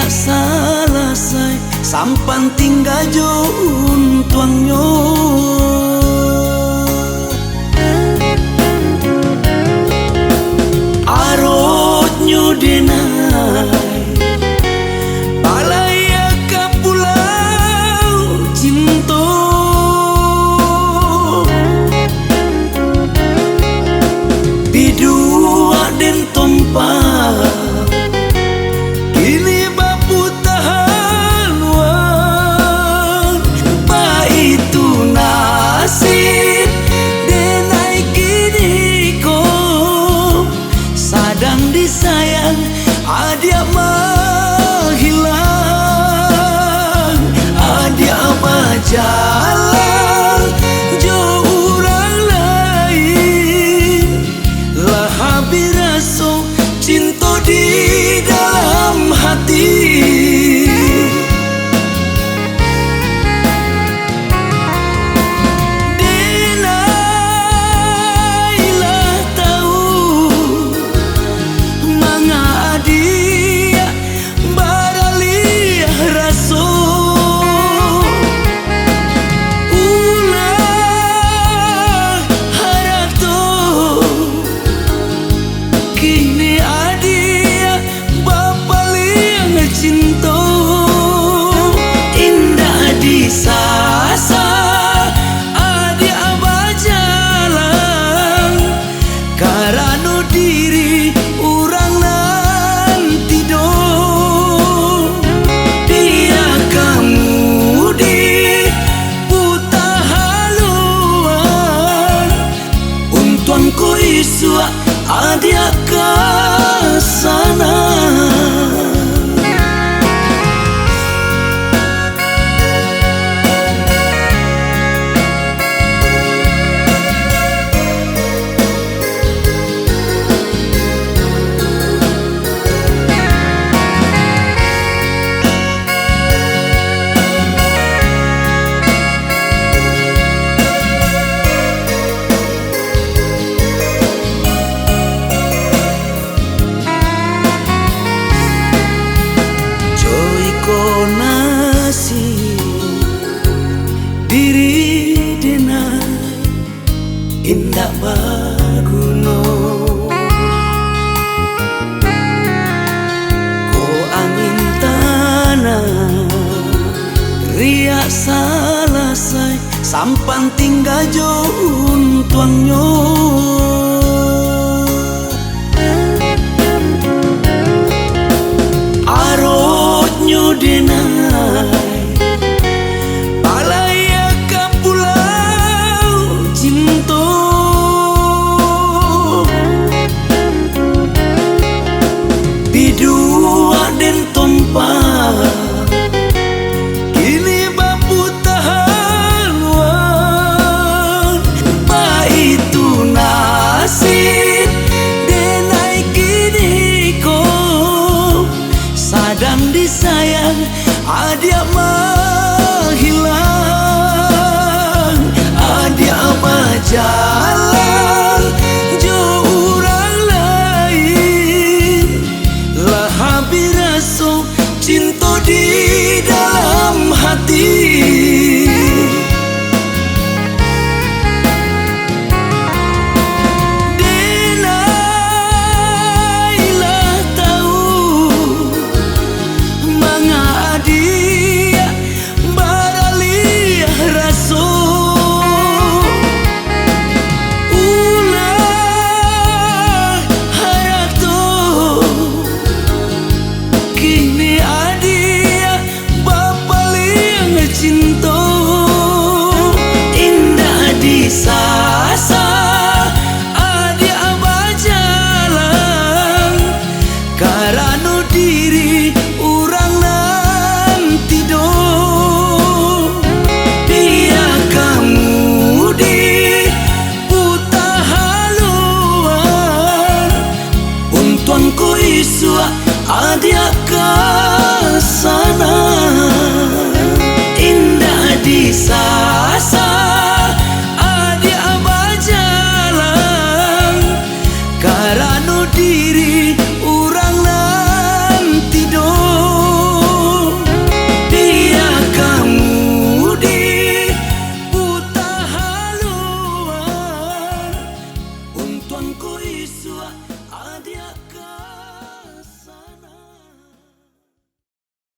selesai sampan tinggal jun tuangnya. Arotnya denai balaya ke pulau cinta. Bidua den tompak kini bapu tahan wan. Ba itu nasib denai kini ko sadang disayang adia menghilang. Adia berjalan jauh orang lain lah habis rasa cinta di dalam hati. Denailah tahu manga dia baralih rasa ulah harato kini adia bapaling cinta. Indah disasa adia berjalan karena diri orang nanti dong. Dia kamu di buta haluan untuan ko isua adia ke sana. Diri denai indah baguno ko angin tanah riak selesai sampan tinggal jun tuangnya. Arotnya denai bidua den tompak kini bapu tahan wan. Ba itu nasib denai kini ko sadang disayang adia menghilang. Adia berjalan